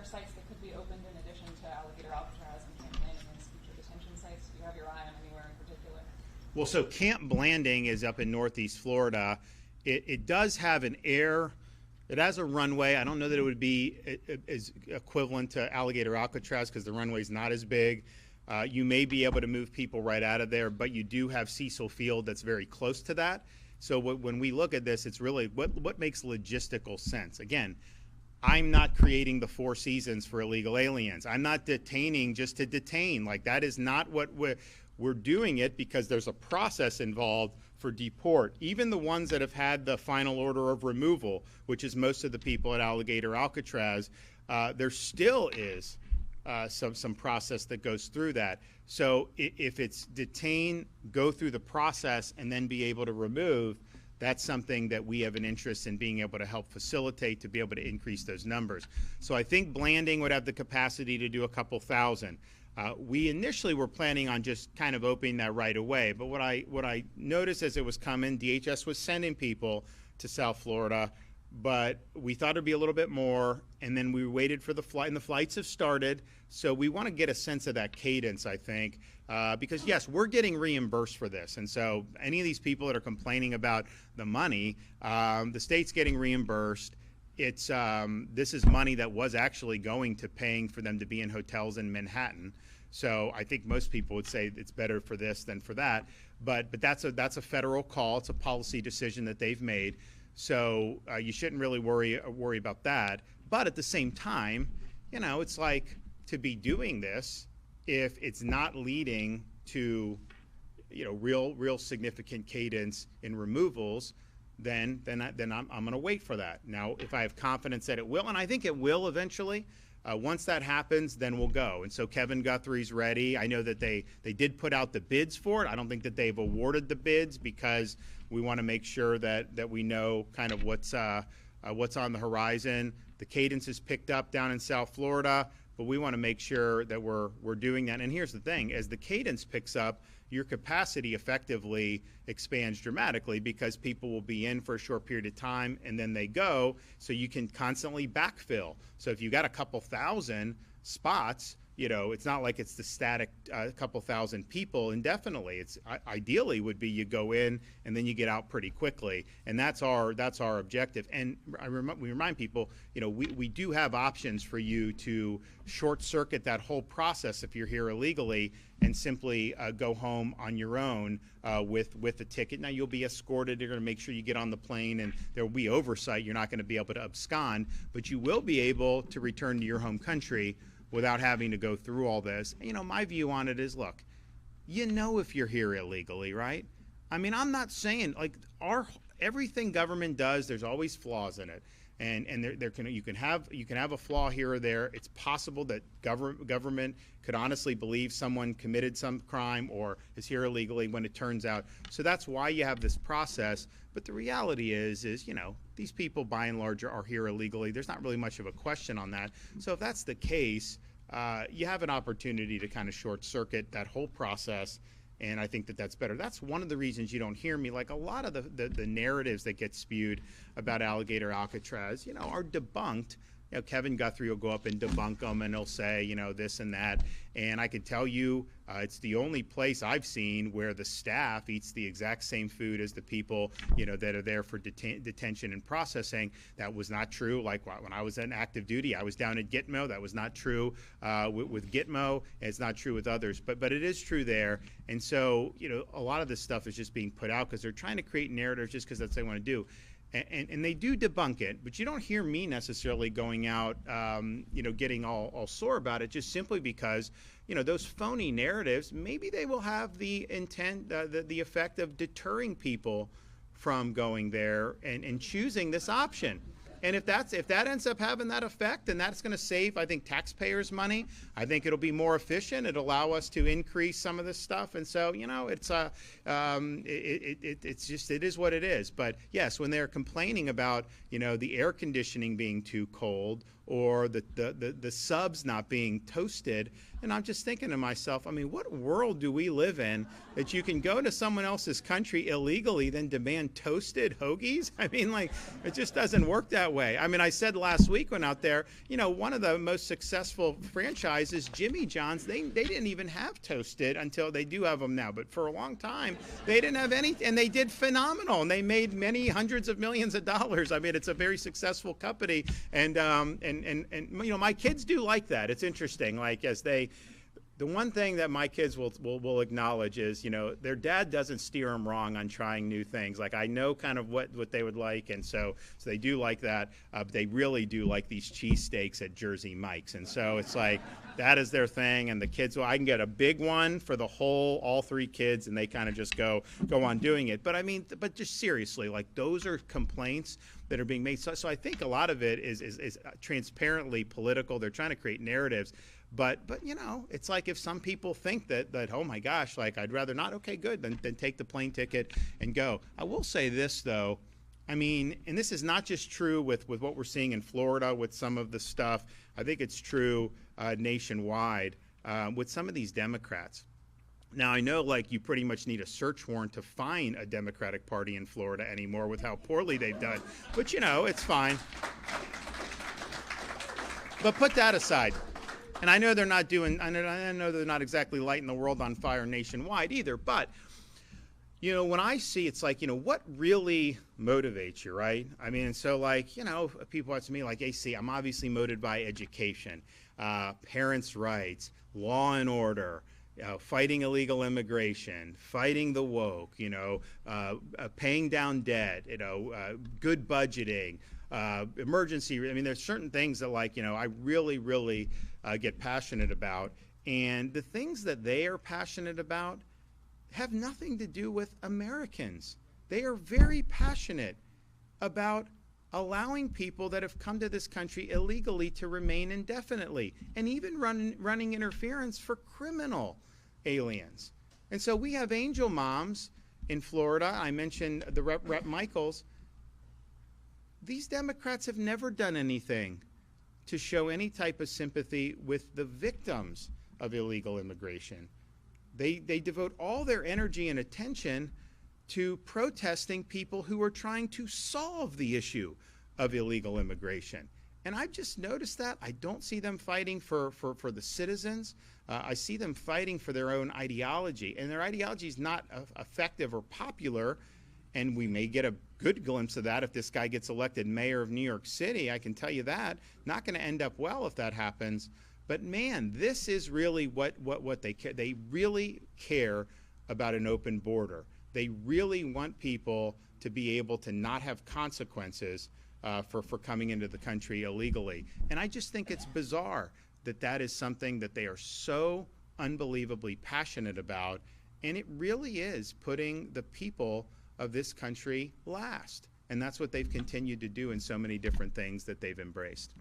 other sites that could be opened in addition to Alligator Alcatraz and Camp Blanding as future detention sites? Do you have your eye on anywhere in particular? Well, so Camp Blanding is up in Northeast Florida. It does have an air. It has a runway. I don't know that it would be as equivalent to Alligator Alcatraz because the runway is not as big. You may be able to move people right out of there, but you do have Cecil Field that's very close to that. So when we look at this, it's really what makes logistical sense. Again, I'm not creating the Four Seasons for illegal aliens. I'm not detaining just to detain. Like, that is not what we're doing it because there's a process involved for deport. Even the ones that have had the final order of removal, which is most of the people at Alligator Alcatraz, there still is some process that goes through that. So if it's detain, go through the process, and then be able to remove, that's something that we have an interest in being able to help facilitate to be able to increase those numbers. So I think Blanding would have the capacity to do a couple thousand. We initially were planning on just kind of opening that right away, but what I noticed as it was coming, DHS was sending people to South Florida, but we thought it'd be a little bit more, and then we waited for the flight, and the flights have started, so we want to get a sense of that cadence, I think, because yes, we're getting reimbursed for this, and so any of these people that are complaining about the money, the state's getting reimbursed. It's this is money that was actually going to paying for them to be in hotels in Manhattan. So I think most people would say it's better for this than for that. But that's a federal call. It's a policy decision that they've made. So you shouldn't really worry about that. But at the same time, you know, it's like to be doing this if it's not leading to, you know, real significant cadence in removals. Then I'm going to wait for that. Now, if I have confidence that it will, and I think it will eventually, once that happens, then we'll go. And so Kevin Guthrie's ready. I know that they did put out the bids for it. I don't think that they've awarded the bids because we want to make sure that we know kind of what's on the horizon. The cadence is picked up down in South Florida, but we want to make sure that we're doing that. And here's the thing: as the cadence picks up, your capacity effectively expands dramatically because people will be in for a short period of time and then they go, so you can constantly backfill. So if you got a couple thousand spots, you know, it's not like it's the static couple thousand people indefinitely. It's ideally would be you go in and then you get out pretty quickly, and that's our objective. And we remind people, you know, we do have options for you to short circuit that whole process if you're here illegally and simply go home on your own with a ticket. Now you'll be escorted. They're going to make sure you get on the plane, and there will be oversight. You're not going to be able to abscond, but you will be able to return to your home country without having to go through all this. You know, my view on it is, look, you know, if you're here illegally, right? I mean, I'm not saying like everything government does, there's always flaws in it. And you can have a flaw here or there. It's possible that government could honestly believe someone committed some crime or is here illegally when it turns out. So that's why you have this process. But the reality is you know, these people by and large are here illegally. There's not really much of a question on that. So if that's the case, you have an opportunity to kind of short circuit that whole process. And I think that that's better. That's one of the reasons you don't hear me. Like a lot of the narratives that get spewed about Alligator Alcatraz, you know, are debunked. You know, Kevin Guthrie will go up and debunk them, and he'll say, you know, this and that. And I can tell you, it's the only place I've seen where the staff eats the exact same food as the people, you know, that are there for detention and processing. That was not true. Like when I was in active duty, I was down at Gitmo. That was not true with Gitmo. And it's not true with others. But it is true there. And so, you know, a lot of this stuff is just being put out because they're trying to create narratives just because that's what they want to do. And they do debunk it, but you don't hear me necessarily going out, you know, getting all sore about it, just simply because, you know, those phony narratives, maybe they will have the intent, the effect of deterring people from going there and choosing this option. And if that ends up having that effect, then that's going to save, I think, taxpayers money. I think it'll be more efficient. It'll allow us to increase some of this stuff. And so, you know, it's just, it is what it is. But yes, when they're complaining about, you know, the air conditioning being too cold or the subs not being toasted, and I'm just thinking to myself, I mean, what world do we live in that you can go to someone else's country illegally then demand toasted hoagies? I mean, like, it just doesn't work that way. way. I mean, I said last week when out there, you know, one of the most successful franchises, Jimmy John's, they didn't even have Toasted until they do have them now. But for a long time, they didn't have any, and they did phenomenal, and they made many hundreds of millions of dollars. I mean, it's a very successful company, and you know, my kids do like that. It's interesting, like as they. The one thing that my kids will acknowledge is, you know, their dad doesn't steer them wrong on trying new things. Like, I know kind of what they would like, and so they do like that. They really do like these cheesesteaks at Jersey Mike's, and so it's like that is their thing. And the kids, well, I can get a big one for all three kids, and they kind of just go on doing it. But I mean, but just seriously, like those are complaints that are being made. So I think a lot of it is transparently political. They're trying to create narratives. But you know, it's like if some people think that oh my gosh, like I'd rather not, okay, good, then take the plane ticket and go. I will say this though, I mean, and this is not just true with what we're seeing in Florida with some of the stuff. I think it's true nationwide with some of these Democrats. Now, I know like you pretty much need a search warrant to find a Democratic Party in Florida anymore with how poorly they've done. But you know, it's fine. But put that aside. And I know they're not doing, I know they're not exactly lighting the world on fire nationwide either, but, you know, when I see, it's like, you know, what really motivates you, right? I mean, and so like, you know, people ask me like, hey, see, I'm obviously motivated by education, parents' rights, law and order, fighting illegal immigration, fighting the woke, you know, paying down debt, you know, good budgeting, emergency. I mean, there's certain things that like, you know, I really get passionate about. And the things that they are passionate about have nothing to do with Americans. They are very passionate about allowing people that have come to this country illegally to remain indefinitely, and even running interference for criminal aliens. And so we have angel moms in Florida. I mentioned the Rep Michaels. These Democrats have never done anything to show any type of sympathy with the victims of illegal immigration. They devote all their energy and attention to protesting people who are trying to solve the issue of illegal immigration. And I've just noticed that. I don't see them fighting for the citizens. I see them fighting for their own ideology. And their ideology is not effective or popular. And we may get a good glimpse of that if this guy gets elected mayor of New York City. I can tell you that. Not going to end up well if that happens. But man, this is really what they care. They really care about an open border. They really want people to be able to not have consequences for coming into the country illegally. And I just think it's bizarre that that is something that they are so unbelievably passionate about. And it really is putting the people of this country last. And that's what they've continued to do in so many different things that they've embraced.